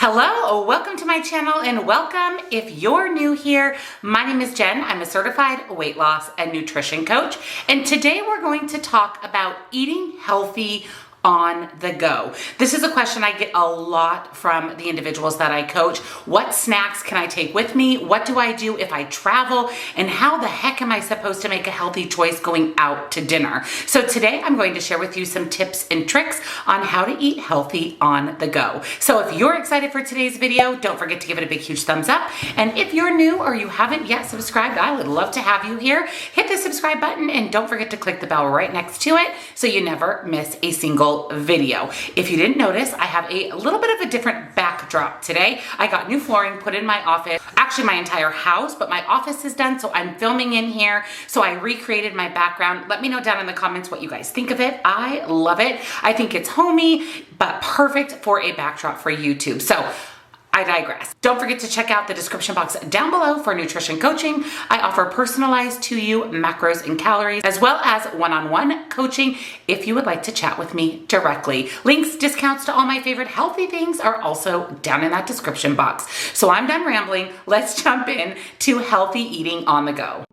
Hello, welcome to my channel and welcome if you're new here. My name is Jen. I'm a certified weight loss and nutrition coach. And today we're going to talk about eating healthy on the go. This is a question I get a lot from the individuals that I coach. What snacks can I take with me? What do I do if I travel? And how the heck am I supposed to make a healthy choice going out to dinner? So today I'm going to share with you some tips and tricks on how to eat healthy on the go. So if you're excited for today's video, don't forget to give it a big, huge thumbs up. And if you're new or you haven't yet subscribed, I would love to have you here. Hit the subscribe button and don't forget to click the bell right next to it so you never miss a single video. If you didn't notice, I have a little bit of a different backdrop today. I got new flooring put in my office, actually my entire house, but my office is done, so I'm filming in here. So I recreated my background. Let me know down in the comments what you guys think of it. I love it. I think it's homey, but perfect for a backdrop for YouTube. So I digress. Don't forget to check out the description box down below for nutrition coaching. I offer personalized to you macros and calories, as well as one-on-one coaching if you would like to chat with me directly. Links, discounts to all my favorite healthy things are also down in that description box. So I'm done rambling. Let's jump in to healthy eating on the go.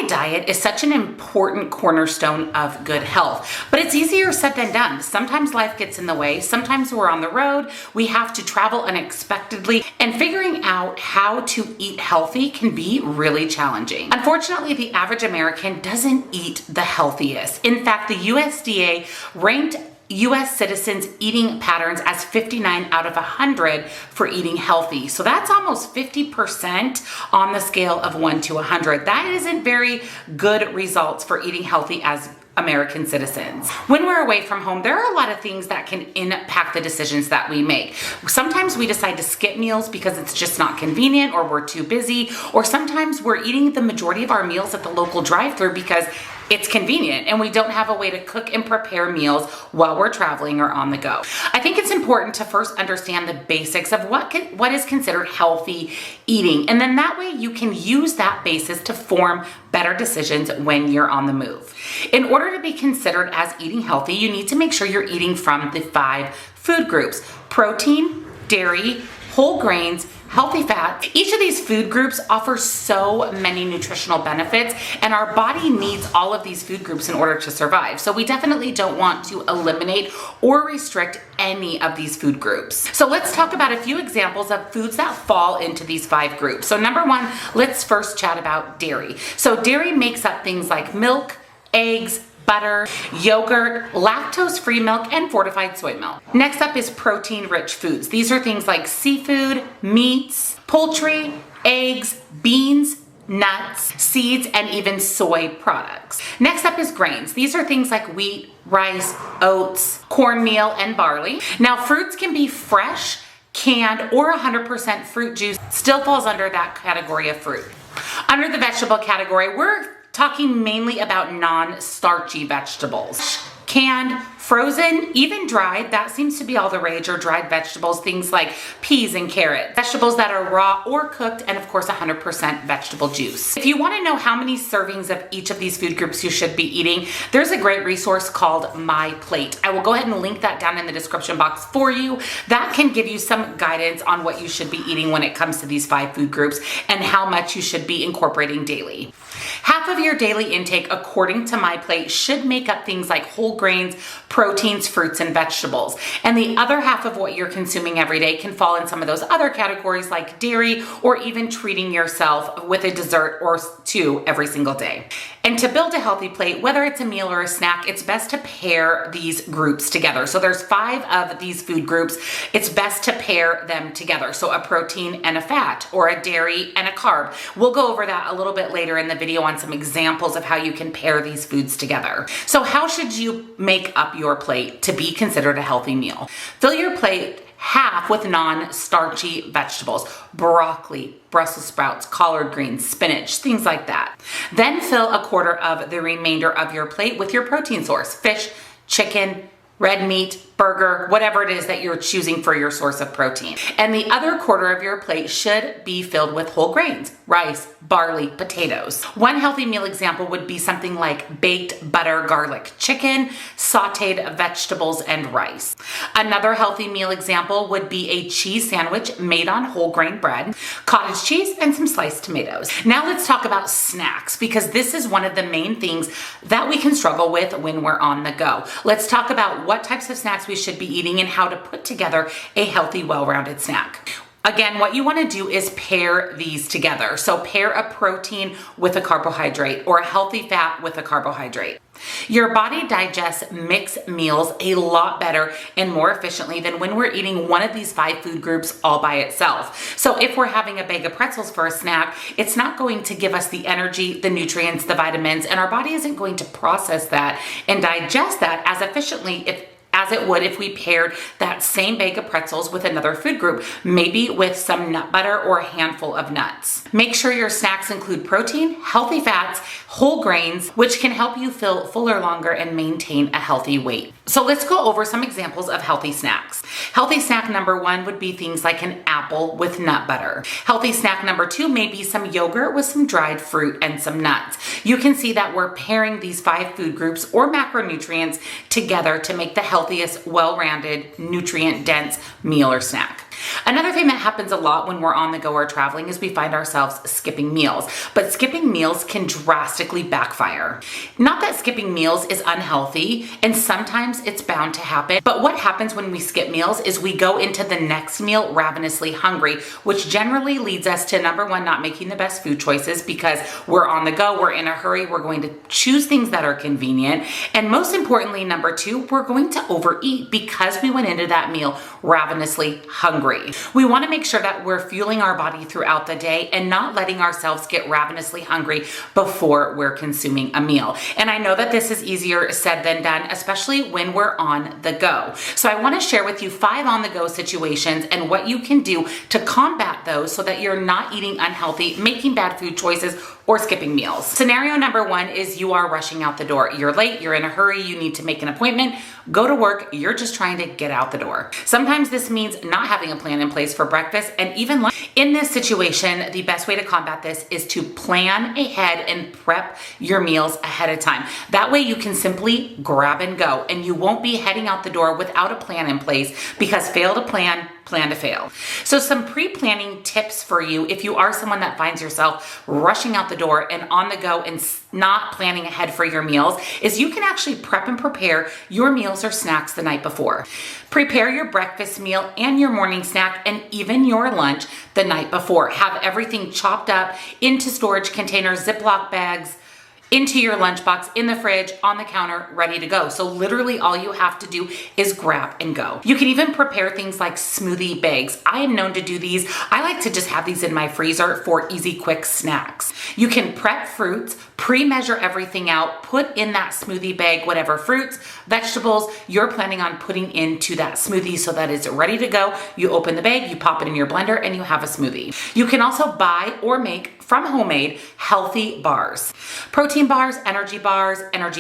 Diet is such an important cornerstone of good health, but it's easier said than done. Sometimes life gets in the way. Sometimes we're on the road. We have to travel unexpectedly, and figuring out how to eat healthy can be really challenging. Unfortunately, the average American doesn't eat the healthiest. In fact, the USDA ranked US citizens' eating patterns as 59 out of 100 for eating healthy. So that's almost 50% on the scale of 1 to 100. That isn't very good results for eating healthy as American citizens. When we're away from home, there are a lot of things that can impact the decisions that we make. Sometimes we decide to skip meals because it's just not convenient or we're too busy, or sometimes we're eating the majority of our meals at the local drive-thru because it's convenient and we don't have a way to cook and prepare meals while we're traveling or on the go. I think it's important to first understand the basics of what is considered healthy eating, and then that way you can use that basis to form better decisions when you're on the move. In order to be considered as eating healthy, you need to make sure you're eating from the 5 food groups: protein, dairy, whole grains, healthy fat. Each of these food groups offers so many nutritional benefits, and our body needs all of these food groups in order to survive. So we definitely don't want to eliminate or restrict any of these food groups. So let's talk about a few examples of foods that fall into these 5 groups. So number 1, let's first chat about dairy. So dairy makes up things like milk, eggs, butter, yogurt, lactose-free milk, and fortified soy milk. Next up is protein-rich foods. These are things like seafood, meats, poultry, eggs, beans, nuts, seeds, and even soy products. Next up is grains. These are things like wheat, rice, oats, cornmeal, and barley. Now, fruits can be fresh, canned, or 100% fruit juice. Still falls under that category of fruit. Under the vegetable category, we're talking mainly about non-starchy vegetables. Canned, frozen, even dried, that seems to be all the rage, or dried vegetables, things like peas and carrots. Vegetables that are raw or cooked, and of course 100% vegetable juice. If you want to know how many servings of each of these food groups you should be eating, there's a great resource called MyPlate. I will go ahead and link that down in the description box for you. That can give you some guidance on what you should be eating when it comes to these 5 food groups and how much you should be incorporating daily. Half of your daily intake, according to MyPlate, should make up things like whole grains, proteins, fruits, and vegetables. And the other half of what you're consuming every day can fall in some of those other categories like dairy, or even treating yourself with a dessert or 2 every single day. And to build a healthy plate, whether it's a meal or a snack, it's best to pair these groups together. So there's 5 of these food groups. It's best to pair them together. So a protein and a fat, or a dairy and a carb. We'll go over that a little bit later in the video on some examples of how you can pair these foods together. So how should you make up your plate to be considered a healthy meal? Fill your plate half with non-starchy vegetables: broccoli, Brussels sprouts, collard greens, spinach, things like that. Then fill a quarter of the remainder of your plate with your protein source: fish, chicken, red meat, burger, whatever it is that you're choosing for your source of protein. And the other quarter of your plate should be filled with whole grains, rice, barley, potatoes. One healthy meal example would be something like baked butter garlic chicken, sauteed vegetables, and rice. Another healthy meal example would be a cheese sandwich made on whole grain bread, cottage cheese, and some sliced tomatoes. Now let's talk about snacks, because this is one of the main things that we can struggle with when we're on the go. Let's talk about what types of snacks we should be eating and how to put together a healthy, well-rounded snack. Again, what you want to do is pair these together. So pair a protein with a carbohydrate or a healthy fat with a carbohydrate. Your body digests mixed meals a lot better and more efficiently than when we're eating one of these 5 food groups all by itself. So if we're having a bag of pretzels for a snack, it's not going to give us the energy, the nutrients, the vitamins, and our body isn't going to process that and digest that as efficiently as it would if we paired that same bag of pretzels with another food group, maybe with some nut butter or a handful of nuts. Make sure your snacks include protein, healthy fats, whole grains, which can help you feel fuller longer and maintain a healthy weight. So let's go over some examples of healthy snacks. Healthy snack number 1 would be things like an apple with nut butter. Healthy snack number 2 may be some yogurt with some dried fruit and some nuts. You can see that we're pairing these 5 food groups or macronutrients together to make the healthiest, well-rounded, nutrient-dense meal or snack. Another thing that happens a lot when we're on the go or traveling is we find ourselves skipping meals, but skipping meals can drastically backfire. Not that skipping meals is unhealthy, and sometimes it's bound to happen, but what happens when we skip meals is we go into the next meal ravenously hungry, which generally leads us to number 1, not making the best food choices because we're on the go, we're in a hurry, we're going to choose things that are convenient, and most importantly, number 2, we're going to overeat because we went into that meal ravenously hungry. We want to make sure that we're fueling our body throughout the day and not letting ourselves get ravenously hungry before we're consuming a meal. And I know that this is easier said than done, especially when we're on the go. So I want to share with you 5 on-the-go situations and what you can do to combat those so that you're not eating unhealthy, making bad food choices, or skipping meals. Scenario number 1 is you are rushing out the door. You're late, you're in a hurry, you need to make an appointment, go to work, you're just trying to get out the door. Sometimes this means not having a plan in place for breakfast and even lunch. In this situation, the best way to combat this is to plan ahead and prep your meals ahead of time. That way you can simply grab and go, and you won't be heading out the door without a plan in place, because fail to plan to fail. So some pre-planning tips for you if you are someone that finds yourself rushing out the door and on the go and not planning ahead for your meals is you can actually prep and prepare your meals or snacks the night before. Prepare your breakfast meal and your morning snack and even your lunch the night before. Have everything chopped up into storage containers, Ziploc bags, into your lunchbox, in the fridge, on the counter, ready to go. So literally all you have to do is grab and go. You can even prepare things like smoothie bags. I am known to do these. I like to just have these in my freezer for easy, quick snacks. You can prep fruits, pre-measure everything out, put in that smoothie bag whatever fruits, vegetables you're planning on putting into that smoothie so that it's ready to go. You open the bag, you pop it in your blender, and you have a smoothie. You can also buy or make from homemade healthy bars. Protein bars, energy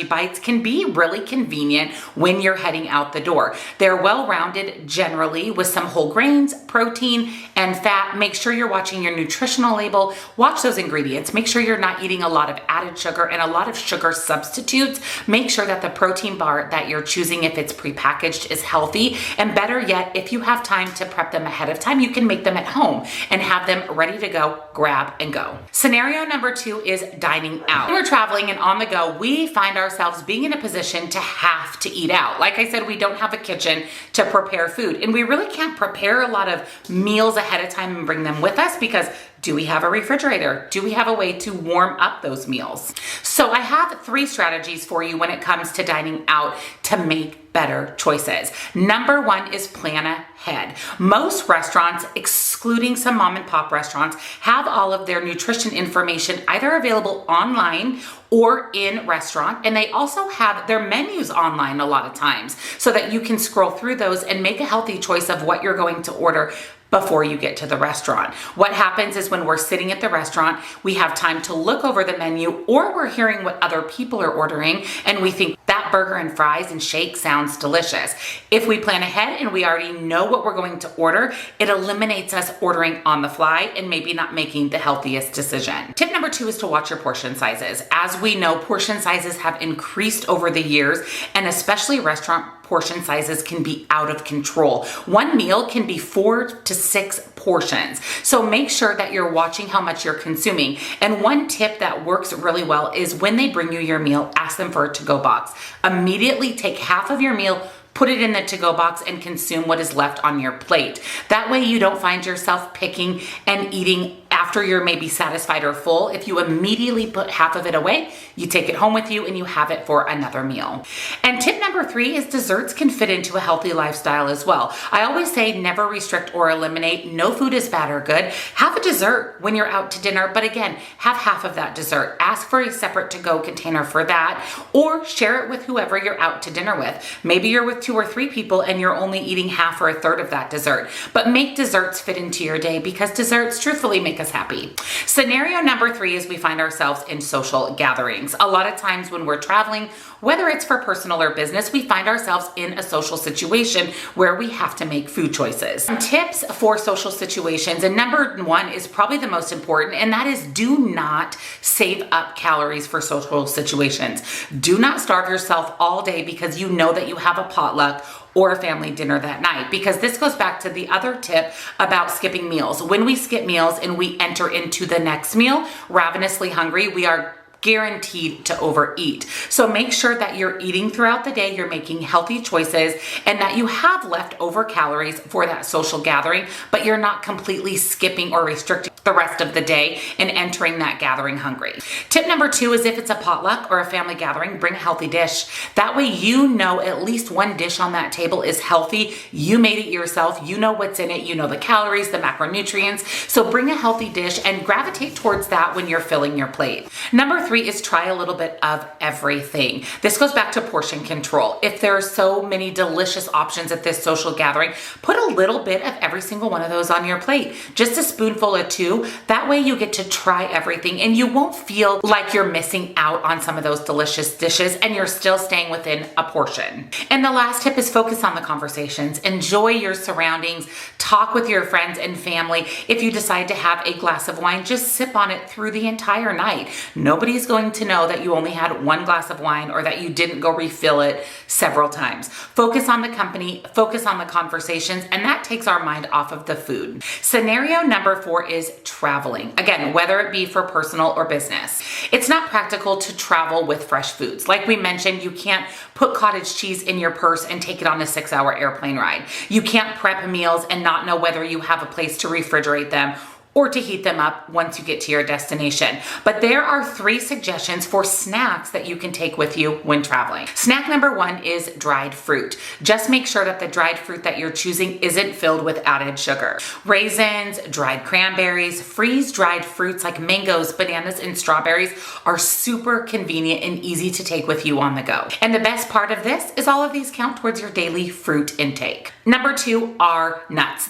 bites can be really convenient when you're heading out the door. They're well-rounded generally with some whole grains, protein, and fat. Make sure you're watching your nutritional label. Watch those ingredients. Make sure you're not eating a lot of added sugar and a lot of sugar substitutes. Make sure that the protein bar that you're choosing, if it's prepackaged, is healthy. And better yet, if you have time to prep them ahead of time, you can make them at home and have them ready to go, grab and go. Scenario number 2 is dining out. When we're traveling and on the go, we find ourselves being in a position to have to eat out. Like I said, we don't have a kitchen to prepare food, and we really can't prepare a lot of meals ahead of time and bring them with us because do we have a refrigerator? Do we have a way to warm up those meals? So I have 3 strategies for you when it comes to dining out to make better choices. Number 1 is plan ahead. Most restaurants, excluding some mom and pop restaurants, have all of their nutrition information either available online or in restaurant, and they also have their menus online a lot of times so that you can scroll through those and make a healthy choice of what you're going to order before you get to the restaurant. What happens is when we're sitting at the restaurant, we have time to look over the menu, or we're hearing what other people are ordering and we think that burger and fries and shake sounds delicious. If we plan ahead and we already know what we're going to order, it eliminates us ordering on the fly and maybe not making the healthiest decision. Tip number 2 is to watch your portion sizes. As we know, portion sizes have increased over the years, and especially restaurant portion sizes can be out of control. One meal can be 4 to 6 portions. So make sure that you're watching how much you're consuming. And one tip that works really well is when they bring you your meal, ask them for a to-go box. Immediately take half of your meal, put it in the to-go box, and consume what is left on your plate. That way you don't find yourself picking and eating after you're maybe satisfied or full. If you immediately put half of it away, you take it home with you and you have it for another meal. And tip number 3 is desserts can fit into a healthy lifestyle as well. I always say never restrict or eliminate. No food is bad or good. Have a dessert when you're out to dinner, but again, have half of that dessert. Ask for a separate to-go container for that, or share it with whoever you're out to dinner with. Maybe you're with 2 or 3 people and you're only eating half or a third of that dessert, but make desserts fit into your day, because desserts truthfully make us happy. Scenario number 3 is we find ourselves in social gatherings. A lot of times when we're traveling, whether it's for personal or business, we find ourselves in a social situation where we have to make food choices. Some tips for social situations, and number 1 is probably the most important, and that is do not save up calories for social situations. Do not starve yourself all day because you know that you have a potluck or a family dinner that night, because this goes back to the other tip about skipping meals. When we skip meals and we enter into the next meal ravenously hungry, we are guaranteed to overeat. So make sure that you're eating throughout the day, you're making healthy choices, and that you have leftover calories for that social gathering, but you're not completely skipping or restricting the rest of the day and entering that gathering hungry. Tip number 2 is if it's a potluck or a family gathering, bring a healthy dish. That way you know at least one dish on that table is healthy. You made it yourself. You know what's in it. You know the calories, the macronutrients. So bring a healthy dish and gravitate towards that when you're filling your plate. Number 3 is try a little bit of everything. This goes back to portion control. If there are so many delicious options at this social gathering, put a little bit of every single one of those on your plate. Just a spoonful or 2. That way you get to try everything and you won't feel like you're missing out on some of those delicious dishes, and you're still staying within a portion. And the last tip is focus on the conversations. Enjoy your surroundings. Talk with your friends and family. If you decide to have a glass of wine, just sip on it through the entire night. Nobody's going to know that you only had 1 glass of wine or that you didn't go refill it several times. Focus on the company, focus on the conversations, and that takes our mind off of the food. Scenario number 4 is traveling. Again, whether it be for personal or business. It's not practical to travel with fresh foods. Like we mentioned, you can't put cottage cheese in your purse and take it on a 6-hour airplane ride. You can't prep meals and not know whether you have a place to refrigerate them or to heat them up once you get to your destination. But there are 3 suggestions for snacks that you can take with you when traveling. Snack number 1 is dried fruit. Just make sure that the dried fruit that you're choosing isn't filled with added sugar. Raisins, dried cranberries, freeze-dried fruits like mangoes, bananas, and strawberries are super convenient and easy to take with you on the go. And the best part of this is all of these count towards your daily fruit intake. Number 2 are nuts.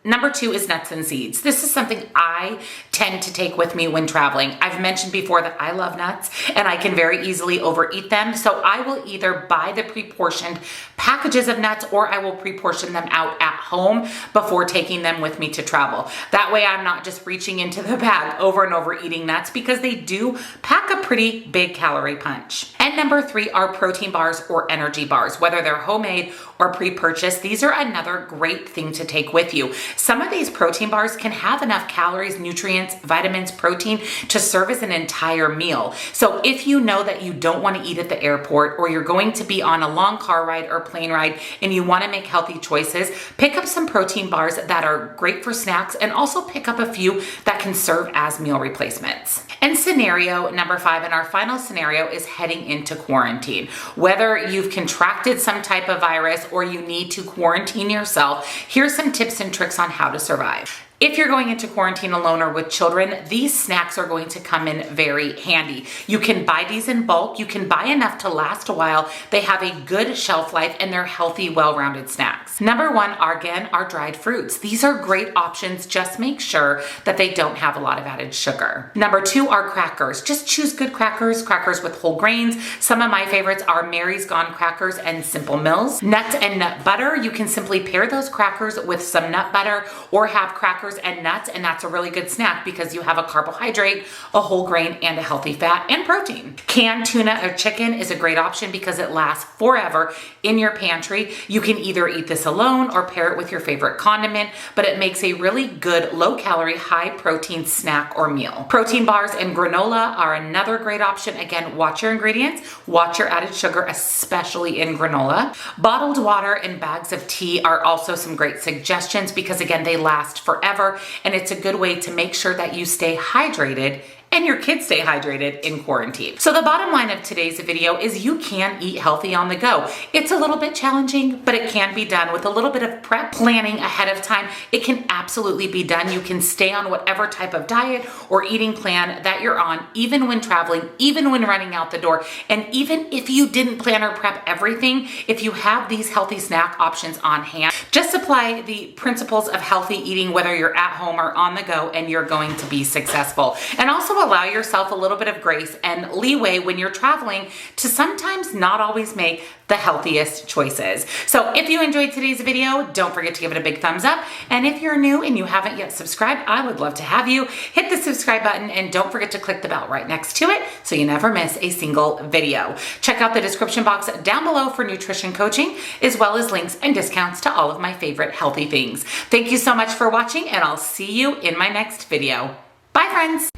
Number 2 is nuts and seeds. This is something I tend to take with me when traveling. I've mentioned before that I love nuts and I can very easily overeat them. So I will either buy the pre-portioned packages of nuts or I will pre-portion them out at home before taking them with me to travel. That way I'm not just reaching into the bag over and over eating nuts, because they do pack a pretty big calorie punch. And number 3 are protein bars or energy bars. Whether they're homemade or pre-purchased, these are another great thing to take with you. Some of these protein bars can have enough calories, nutrients, vitamins, protein to serve as an entire meal. So if you know that you don't want to eat at the airport, or you're going to be on a long car ride or plane ride and you want to make healthy choices, pick up some protein bars that are great for snacks, and also pick up a few that can serve as meal replacements. And scenario number 5, and our final scenario, is heading into quarantine. Whether you've contracted some type of virus or you need to quarantine yourself, here's some tips and tricks on how to survive. If you're going into quarantine alone or with children, these snacks are going to come in very handy. You can buy these in bulk. You can buy enough to last a while. They have a good shelf life and they're healthy, well-rounded snacks. Number one are, again, our dried fruits. These are great options. Just make sure that they don't have a lot of added sugar. Number two are crackers. Just choose good crackers, crackers with whole grains. Some of my favorites are Mary's Gone crackers and Simple Mills. Nuts and nut butter. You can simply pair those crackers with some nut butter or have crackers and nuts, and that's a really good snack because you have a carbohydrate, a whole grain, and a healthy fat and protein. Canned tuna or chicken is a great option because it lasts forever in your pantry. You can either eat this alone or pair it with your favorite condiment, but it makes a really good low-calorie, high-protein snack or meal. Protein bars and granola are another great option. Again, watch your ingredients, watch your added sugar, especially in granola. Bottled water and bags of tea are also some great suggestions because, again, they last forever. And it's a good way to make sure that you stay hydrated and your kids stay hydrated in quarantine. So the bottom line of today's video is you can eat healthy on the go. It's a little bit challenging, but it can be done with a little bit of prep planning ahead of time. It can absolutely be done. You can stay on whatever type of diet or eating plan that you're on, even when traveling, even when running out the door. And even if you didn't plan or prep everything, if you have these healthy snack options on hand, just apply the principles of healthy eating, whether you're at home or on the go, and you're going to be successful. And also allow yourself a little bit of grace and leeway when you're traveling to sometimes not always make the healthiest choices. So if you enjoyed today's video, don't forget to give it a big thumbs up. And if you're new and you haven't yet subscribed, I would love to have you hit the subscribe button and don't forget to click the bell right next to it so you never miss a single video. Check out the description box down below for nutrition coaching, as well as links and discounts to all of my favorite healthy things. Thank you so much for watching, and I'll see you in my next video. Bye, friends.